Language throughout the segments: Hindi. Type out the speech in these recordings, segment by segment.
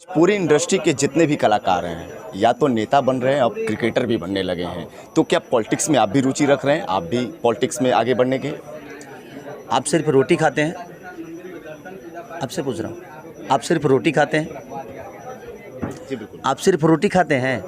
पूरी इंडस्ट्री के जितने भी कलाकार हैं या तो नेता बन रहे हैं, अब क्रिकेटर भी बनने लगे हैं। तो क्या पॉलिटिक्स में आप भी रुचि रख रहे हैं? आप भी पॉलिटिक्स में आगे बढ़ने के? आप सिर्फ रोटी खाते हैं? आपसे पूछ रहा हूँ, आप सिर्फ रोटी खाते हैं? जी बिल्कुल। आप सिर्फ रोटी खाते हैं?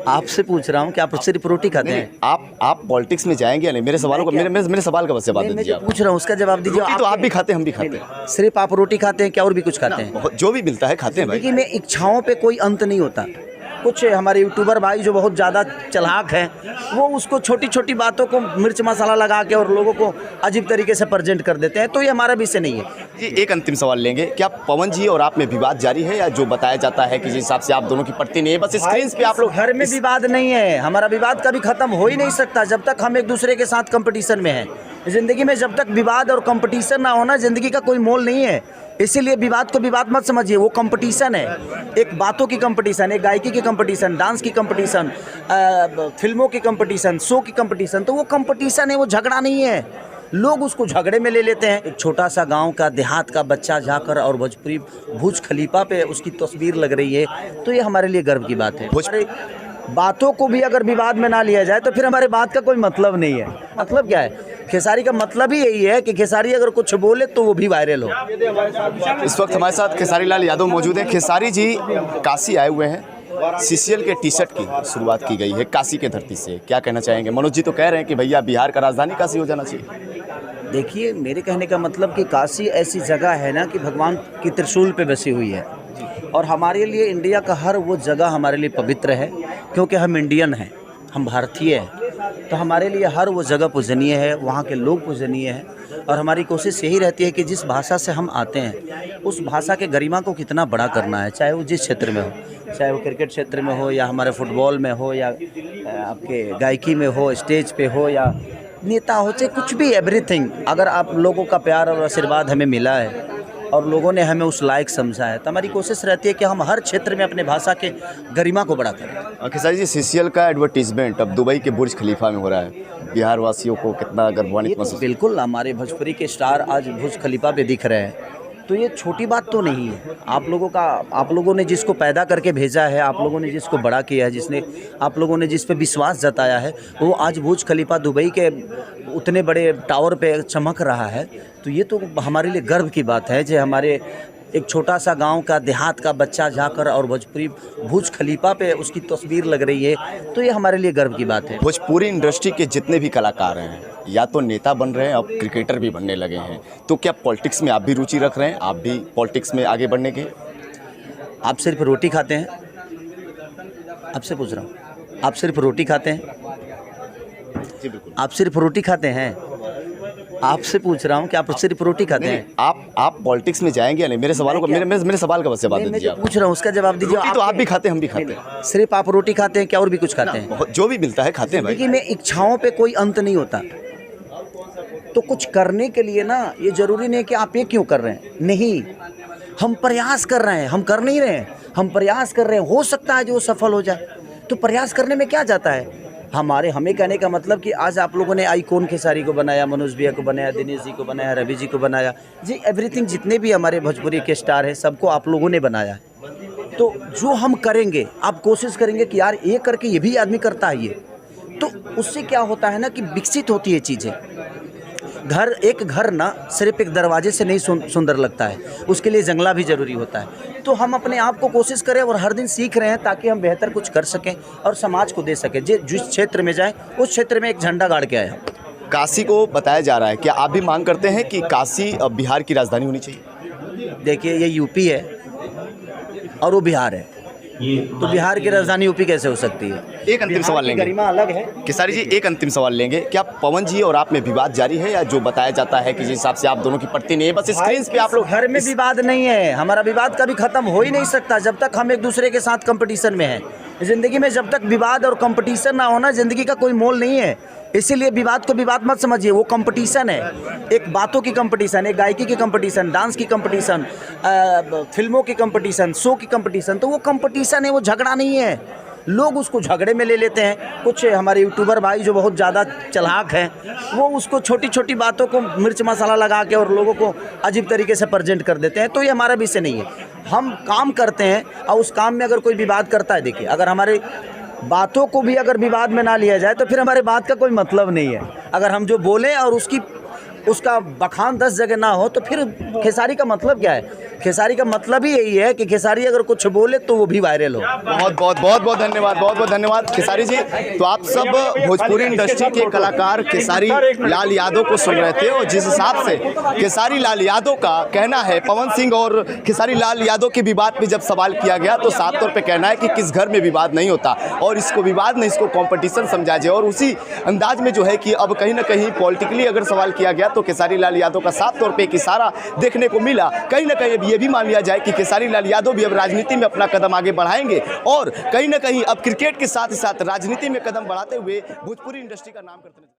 आपसे पूछ रहा हूँ कि आप सिर्फ रोटी खाते नहीं, हैं? आप पॉलिटिक्स में जाएंगे या नहीं? मेरे सवालों का मेरे सवाल का बस जवाब मैं दीजिए जो आप। पूछ रहा हूँ उसका जवाब दीजिए। रोटी तो आप भी खाते हैं, हम भी खाते हैं। सिर्फ आप रोटी खाते हैं क्या और भी कुछ खाते हैं? जो भी मिलता है खाते हैं भाई। देखिए, में इच्छाओं पे कोई अंत नहीं होता। कुछ हमारे यूट्यूबर भाई जो बहुत ज़्यादा चालाक हैं, वो उसको छोटी छोटी बातों को मिर्च मसाला लगा के और लोगों को अजीब तरीके से प्रेजेंट कर देते हैं। तो ये हमारा विषय नहीं है। जी एक अंतिम सवाल लेंगे, क्या पवन जी और आप में विवाद जारी है, या जो बताया जाता है कि जिस हिसाब से आप दोनों की पड़ती नहीं है, बस स्क्रीन पे आप लोग? घर में विवाद नहीं है, हमारा विवाद कभी खत्म हो ही नहीं सकता जब तक हम एक दूसरे के साथ कंपटीशन में हैं। ज़िंदगी में जब तक विवाद और कंपटीशन ना होना, ज़िंदगी का कोई मोल नहीं है। इसीलिए विवाद को विवाद मत समझिए, वो कंपटीशन है। एक बातों की कंपटीशन, एक गायकी की कंपटीशन, डांस की कंपटीशन, फिल्मों की कंपटीशन, शो की कंपटीशन। तो वो कंपटीशन है, वो झगड़ा नहीं है। लोग उसको झगड़े में ले लेते हैं। एक छोटा सा गांव का, देहात का बच्चा जाकर और भोजपुरी बुर्ज खलीफा पे उसकी तस्वीर लग रही है, तो ये हमारे लिए गर्व की बात है। हमारे बातों को भी अगर विवाद में ना लिया जाए तो फिर हमारे बात का कोई मतलब नहीं है। मतलब क्या है? खेसारी का मतलब ही यही है कि खेसारी अगर कुछ बोले तो वो भी वायरल हो। इस वक्त हमारे साथ खेसारी लाल यादव मौजूद हैं। खेसारी जी काशी आए हुए हैं, सीसीएल के टी शर्ट की शुरुआत की गई है काशी के धरती से, क्या कहना चाहेंगे? मनोज जी तो कह रहे हैं कि भैया बिहार का राजधानी काशी हो जाना चाहिए। देखिए, मेरे कहने का मतलब कि काशी ऐसी जगह है ना कि भगवान की त्रिशूल पे बसी हुई है, और हमारे लिए इंडिया का हर वो जगह हमारे लिए पवित्र है, क्योंकि हम इंडियन हैं, हम भारतीय हैं। तो हमारे लिए हर वो जगह पूजनीय है, वहाँ के लोग पूजनीय हैं। और हमारी कोशिश यही रहती है कि जिस भाषा से हम आते हैं उस भाषा के गरिमा को कितना बड़ा करना है, चाहे वो जिस क्षेत्र में हो, चाहे वो क्रिकेट क्षेत्र में हो, या हमारे फुटबॉल में हो, या आपके गायकी में हो, स्टेज पे हो, या नेता हो, चाहे कुछ भी, एवरीथिंग। अगर आप लोगों का प्यार और आशीर्वाद हमें मिला है और लोगों ने हमें उस लायक समझा है, तो हमारी कोशिश रहती है कि हम हर क्षेत्र में अपने भाषा के गरिमा को बड़ा करें। खेसारी जी, सीसीएल का एडवर्टीजमेंट अब दुबई के बुर्ज खलीफा में हो रहा है, बिहार वासियों को कितना गर्वान्वित महसूस? बिल्कुल, हमारे भोजपुरी के स्टार आज बुर्ज खलीफा पे दिख रहे हैं, तो ये छोटी बात तो नहीं है। आप लोगों ने जिसको पैदा करके भेजा है, आप लोगों ने जिसको बड़ा किया है, आप लोगों ने जिस पे विश्वास जताया है, वो आज बुर्ज खलीफा दुबई के उतने बड़े टावर पे चमक रहा है। तो ये तो हमारे लिए गर्व की बात है कि हमारे एक छोटा सा गांव का, देहात का बच्चा जाकर और भोजपुरी बुर्ज खलीफा पे उसकी तस्वीर लग रही है, तो ये हमारे लिए गर्व की बात है। भोजपुरी इंडस्ट्री के जितने भी कलाकार हैं या तो नेता बन रहे हैं, अब क्रिकेटर भी बनने लगे हैं। तो क्या पॉलिटिक्स में आप भी रुचि रख रहे हैं? आप भी पॉलिटिक्स में आगे बढ़ने के? आप सिर्फ रोटी खाते हैं? आपसे पूछ रहा हूँ, आप सिर्फ रोटी खाते हैं? जी बिल्कुल। आप सिर्फ रोटी खाते हैं? आपसे पूछ रहा हूँ कि आप सिर्फ रोटी खाते हैं? आप पॉलिटिक्स में जाएंगे या नहीं? मेरे सवालों का मेरे सवाल का बस जवाब मैं दीजिए जो आप। पूछ रहा हूँ उसका जवाब दीजिए। रोटी तो आप भी खाते हैं, हम भी खाते हैं। सिर्फ आप रोटी खाते हैं क्या और भी कुछ खाते हैं? जो भी मिलता है खाते हैं भाई। देखिए, में इच्छाओं पे कोई अंत नहीं होता। तो कुछ करने के लिए ना, ये जरूरी नहीं कि आप ये क्यों कर रहे हैं, नहीं, हम प्रयास कर रहे हैं, हम कर नहीं रहे हैं, हम प्रयास कर रहे हैं। हो सकता है जो सफल हो जाए, तो प्रयास करने में क्या जाता है? हमें कहने का मतलब कि आज आप लोगों ने आइकॉन खेसारी को बनाया, मनोज भैया को बनाया, दिनेश जी को बनाया, रवि जी को बनाया, जी एवरीथिंग, जितने भी हमारे भोजपुरी के स्टार हैं सबको आप लोगों ने बनाया है। तो जो हम करेंगे, आप कोशिश करेंगे कि यार ये करके ये भी आदमी करता है, ये तो उससे क्या होता है ना कि विकसित होती है चीज़ें। एक घर ना सिर्फ एक दरवाजे से नहीं सुंदर लगता है, उसके लिए जंगला भी ज़रूरी होता है। तो हम अपने आप को कोशिश करें और हर दिन सीख रहे हैं ताकि हम बेहतर कुछ कर सकें और समाज को दे सकें। जिस क्षेत्र में जाएं उस क्षेत्र में एक झंडा गाड़ के आए हम। काशी को बताया जा रहा है, क्या आप भी मांग करते हैं कि काशी अब बिहार की राजधानी होनी चाहिए? देखिए, ये यूपी है और वो बिहार है, तो बिहार की राजधानी यूपी कैसे हो सकती है? एक अंतिम सवाल लेंगे, गरिमा अलग है। खेसारी जी एक अंतिम सवाल लेंगे, क्या पवन जी और आप में विवाद जारी है, या जो बताया जाता है कि जिस हिसाब से आप दोनों की पड़ती नहीं है, बस स्क्रीन पे आप लोग? घर में विवाद नहीं है, हमारा विवाद कभी खत्म हो ही नहीं सकता जब तक हम एक दूसरे के साथ कंपटीशन में हैं। ज़िंदगी में जब तक विवाद और कंपटीशन ना होना, ज़िंदगी का कोई मोल नहीं है। इसीलिए विवाद को विवाद मत समझिए, वो कंपटीशन है। एक बातों की कंपटीशन, एक गायकी की कंपटीशन, डांस की कंपटीशन, फिल्मों की कंपटीशन, शो की कंपटीशन। तो वो कंपटीशन है, वो झगड़ा नहीं है। लोग उसको झगड़े में ले लेते हैं। कुछ हमारे यूट्यूबर भाई जो बहुत ज़्यादा चालाक हैं, वो उसको छोटी छोटी बातों को मिर्च मसाला लगा के और लोगों को अजीब तरीके से प्रेजेंट कर देते हैं। तो ये हमारा विषय नहीं है। हम काम करते हैं और उस काम में अगर कोई विवाद करता है, देखिए अगर हमारे बातों को भी अगर विवाद में ना लिया जाए तो फिर हमारे बात का कोई मतलब नहीं है। अगर हम जो बोलें और उसका बखान 10 जगह ना हो तो फिर खेसारी का मतलब क्या है? खेसारी का मतलब ही यही है कि खेसारी अगर कुछ बोले तो वो भी वायरल हो। बहुत धन्यवाद, बहुत धन्यवाद खेसारी जी। तो आप सब भोजपुरी इंडस्ट्री के कलाकार खेसारी लाल यादव को सुन रहे थे और जिस हिसाब से खेसारी लाल यादव का कहना है, पवन सिंह और खेसारी लाल यादव के विवाद पे जब सवाल किया गया तो साफ तौर पे कहना है कि किस घर में विवाद नहीं होता और इसको विवाद नहीं, इसको कॉम्पिटिशन समझा जाए। और उसी अंदाज में जो है कि अब कहीं ना कहीं पॉलिटिकली अगर सवाल किया गया तो खेसारी लाल यादव का साफ तौर पे एक इशारा देखने को मिला। कहीं ना कहीं ये भी मान लिया जाए कि खेसारी लाल यादव भी अब राजनीति में अपना कदम आगे बढ़ाएंगे और कहीं ना कहीं अब क्रिकेट के साथ ही साथ राजनीति में कदम बढ़ाते हुए भोजपुरी इंडस्ट्री का नाम करते हैं।